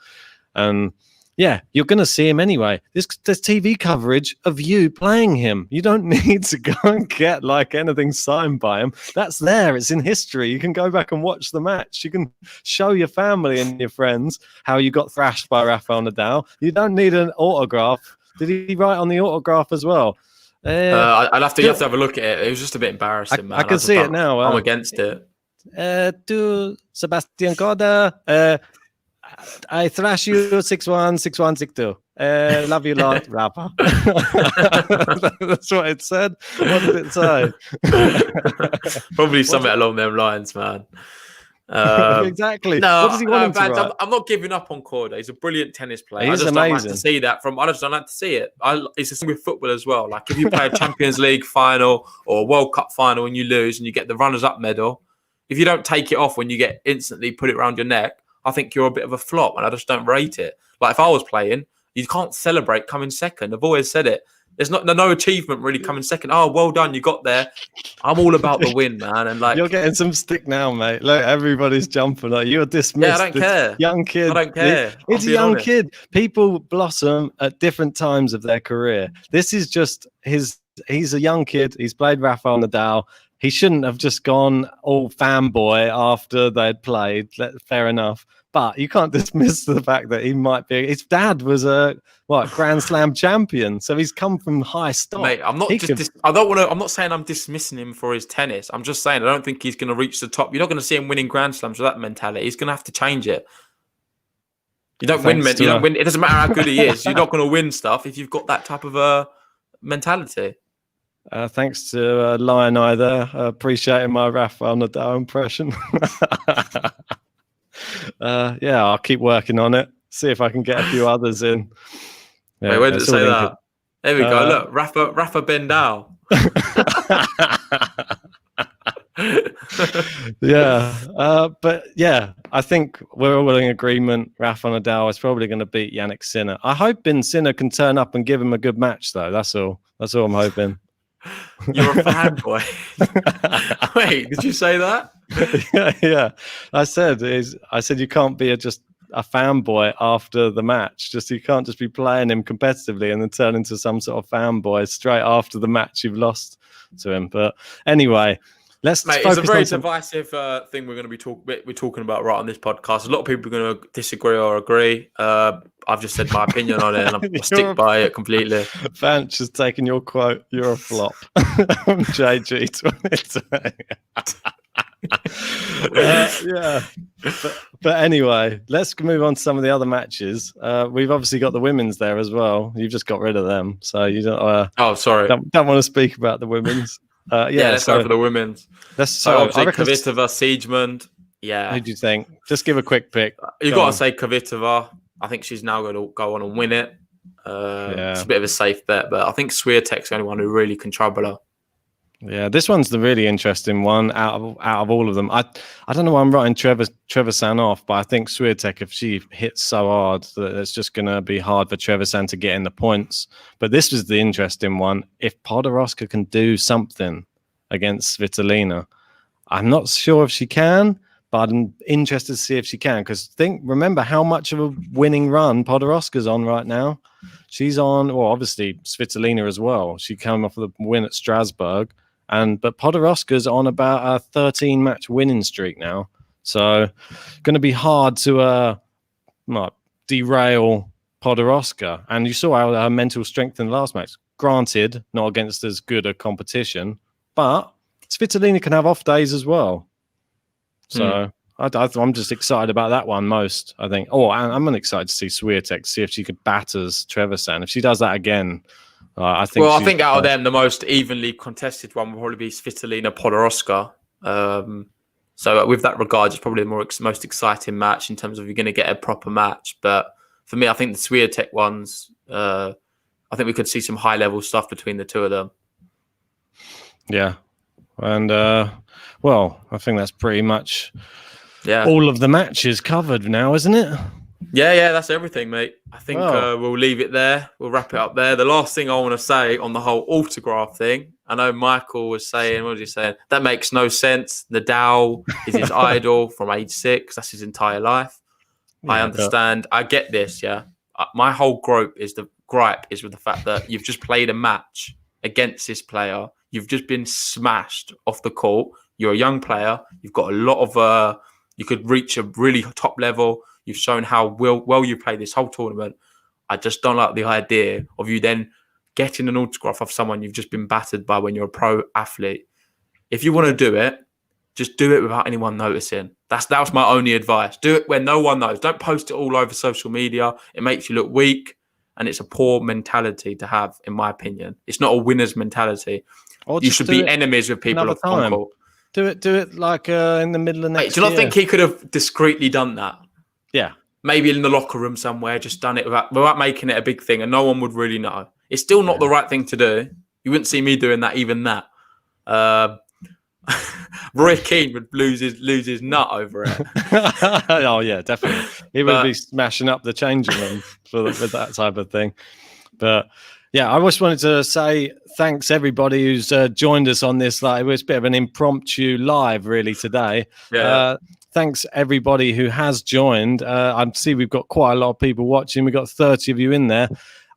And yeah, you're going to see him anyway. There's TV coverage of you playing him. You don't need to go and get like anything signed by him. That's there. It's in history. You can go back and watch the match. You can show your family and your friends how you got thrashed by Rafael Nadal. You don't need an autograph. Did he write on the autograph as well? I'd have to have a look at it. It was just a bit embarrassing, man. I can see it now. I'm against it. To Sebastian Korda. I thrash you 6-1, 6-1, 6-2. Love you a lot, Rafa. That's what it said. What did it say? Probably something along them lines, man. Exactly. No, what does he want him to write? I'm not giving up on Korda. He's a brilliant tennis player. He's I just amazing. don't like to see that. I just don't like to see it. It's the same with football as well. Like if you play a Champions League final or a World Cup final and you lose and you get the runners-up medal, if you don't take it off when you get instantly put it around your neck, I think you're a bit of a flop and I just don't rate it. Like if I was playing, you can't celebrate coming second. I've always said it. There's no achievement really coming second. Oh, well done, you got there. I'm all about the win, man. And like, you're getting some stick now, mate. Look, everybody's jumping. Like, you're dismissed. Yeah, I don't care. Young kid. I don't care. It's a young kid. People blossom at different times of their career. This is just his. He's a young kid. He's played Rafael Nadal. He shouldn't have just gone all fanboy after they'd played. Fair enough. But you can't dismiss the fact that he might be. His dad was a Grand Slam champion, so he's come from high stock. Mate, I'm not I don't want to. I'm not saying I'm dismissing him for his tennis. I'm just saying I don't think he's going to reach the top. You're not going to see him winning Grand Slams with that mentality. He's going to have to change it. You don't win. You don't win. It doesn't matter how good he is. You're not going to win stuff if you've got that type of mentality. Thanks to Lion Eye there, appreciating my Rafael Nadal impression. Yeah, I'll keep working on it. See if I can get a few others in. Yeah, wait, where did it say that? There we go. Look, Rafa Bendal. Yeah, but yeah, I think we're all in agreement. Rafa Nadal is probably going to beat Yannick Sinner. I hope Sinner can turn up and give him a good match, though. That's all I'm hoping. You're a fanboy. Wait, did you say that? yeah. I said you can't be just a fanboy after the match. You can't just be playing him competitively and then turn into some sort of fanboy straight after the match you've lost to him. But anyway, it's a very divisive thing we're talking about right on this podcast. A lot of people are going to disagree or agree. I've just said my opinion on it, and I stick by it completely. Vance has taken your quote. You're a flop. I'm JG20. Yeah. But anyway, let's move on to some of the other matches. We've obviously got the women's there as well. You've just got rid of them, so you don't. Sorry. Don't want to speak about the women's. Let's go for the women's. Kvitova, Siegmund. Yeah. Who do you think? Just give a quick pick. You've got to say Kvitova. I think she's now going to go on and win it. It's a bit of a safe bet, but I think Swiatek's the only one who really can trouble her. Yeah, this one's the really interesting one out of all of them. I don't know why I'm writing Trevisan off, but I think Swiatek, if she hits so hard, that it's just going to be hard for Trevisan to get in the points. But this was the interesting one. If Podoroska can do something against Svitolina, I'm not sure if she can, but I'm interested to see if she can. Because remember how much of a winning run Podoroska's on right now. She's on, obviously Svitolina as well. She came off of the win at Strasbourg. But Podoroska's on about a 13-match winning streak now, so going to be hard to derail Podoroska. And you saw her mental strength in the last match. Granted, not against as good a competition, but Svitolina can have off days as well. So I'm just excited about that one most. I think. I'm excited to see Swiatek, see if she could batters Trevisan. If she does that again. I think out of them, the most evenly contested one will probably be Svitolina Podoroska. So with that regard, it's probably the most exciting match in terms of you're going to get a proper match. But for me, I think the Swiatek ones, I think we could see some high-level stuff between the two of them. Yeah. And, I think that's pretty much all of the matches covered now, isn't it? Yeah, that's everything, mate. I think we'll leave it there. We'll wrap it up there. The last thing I want to say on the whole autograph thing, I know Michael was saying, what was he saying? That makes no sense. Nadal is his idol from age 6. That's his entire life. Yeah, I understand. I get this, yeah. My whole gripe is with the fact that you've just played a match against this player. You've just been smashed off the court. You're a young player. You've got a lot of... you could reach a really top level. You've shown how well you play this whole tournament. I just don't like the idea of you then getting an autograph of someone you've just been battered by when you're a pro athlete. If you want to do it, just do it without anyone noticing. That was my only advice. Do it when no one knows. Don't post it all over social media. It makes you look weak, and it's a poor mentality to have, in my opinion. It's not a winner's mentality. You should be enemies with people of court. Do it like in the middle of next year. Do you not think he could have discreetly done that? Yeah. Maybe in the locker room somewhere, just done it without making it a big thing, and no one would really know. It's still not the right thing to do. You wouldn't see me doing that, even that. Roy Keane would lose his nut over it. Oh, yeah, definitely. He would be smashing up the changing room for that type of thing. But, Yeah, I just wanted to say thanks everybody who's joined us on this. Like, it was a bit of an impromptu live, really, today. Yeah. Thanks everybody who has joined. I see we've got quite a lot of people watching. We've got 30 of you in there.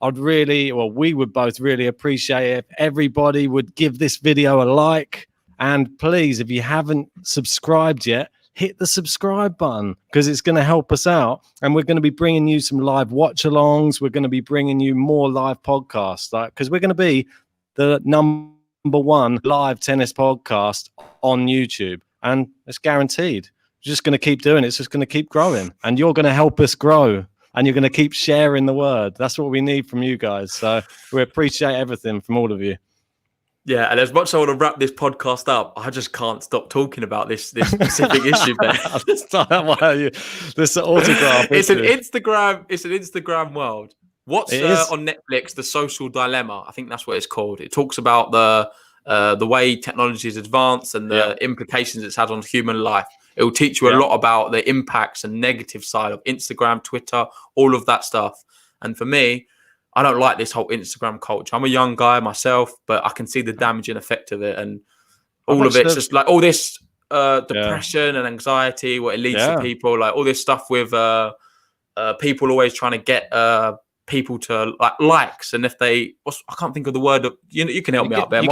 We would both really appreciate it if everybody would give this video a like. And please, if you haven't subscribed yet, hit the subscribe button, because it's going to help us out. And we're going to be bringing you some live watch alongs. We're going to be bringing you more live podcasts, because we're going to be the number one live tennis podcast on YouTube. And it's guaranteed. We're just going to keep doing it. It's just going to keep growing. And you're going to help us grow. And you're going to keep sharing the word. That's what we need from you guys. So we appreciate everything from all of you. Yeah, and as much as I want to wrap this podcast up, I just can't stop talking about this specific issue, Ben. This autograph. It's an Instagram world. What's on Netflix? The Social Dilemma. I think that's what it's called. It talks about the way technology is advanced and the implications it's had on human life. It will teach you a lot about the impacts and negative side of Instagram, Twitter, all of that stuff. And for me, I don't like this whole Instagram culture. I'm a young guy myself, but I can see the damaging effect of it. And all of it's just like all this depression and anxiety, what it leads to people, like all this stuff with people always trying to get people to likes. And if I can't think of the word. You can help me out, Ben. You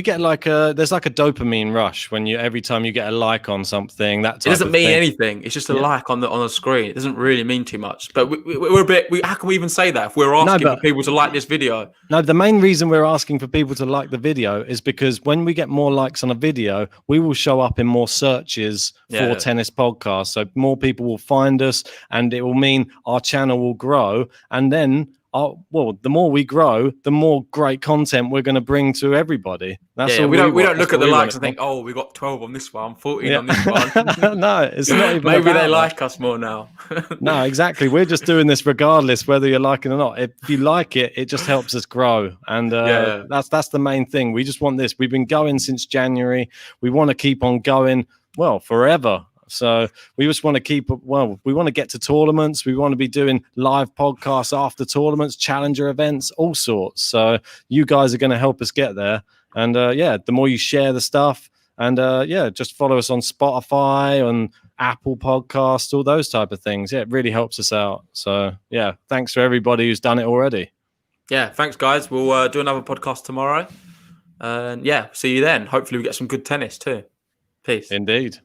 get like there's like a dopamine rush when every time you get a like on something. That it doesn't mean anything. It's just a like on the screen. It doesn't really mean too much. But we're a bit. How can we even say that if we're asking for people to like this video? No, the main reason we're asking for people to like the video is because when we get more likes on a video, we will show up in more searches for tennis podcasts. So more people will find us, and it will mean our channel will grow. And then, the more we grow, the more great content we're going to bring to everybody. That's all. We don't look at the likes and think, oh, we got 12 on this one, 14 on this one. No, it's not even. Maybe they like us more now. No, exactly. We're just doing this regardless whether you're liking it or not. If you like it, it just helps us grow, and that's the main thing. We just want this. We've been going since January. We want to keep on going, forever. So we just want to we want to get to tournaments. We want to be doing live podcasts after tournaments, challenger events, all sorts. So you guys are going to help us get there. And the more you share the stuff, and just follow us on Spotify, on Apple Podcasts, all those type of things. Yeah, it really helps us out. So thanks to everybody who's done it already. Yeah, thanks guys. We'll do another podcast tomorrow. And see you then. Hopefully we get some good tennis too. Peace. Indeed.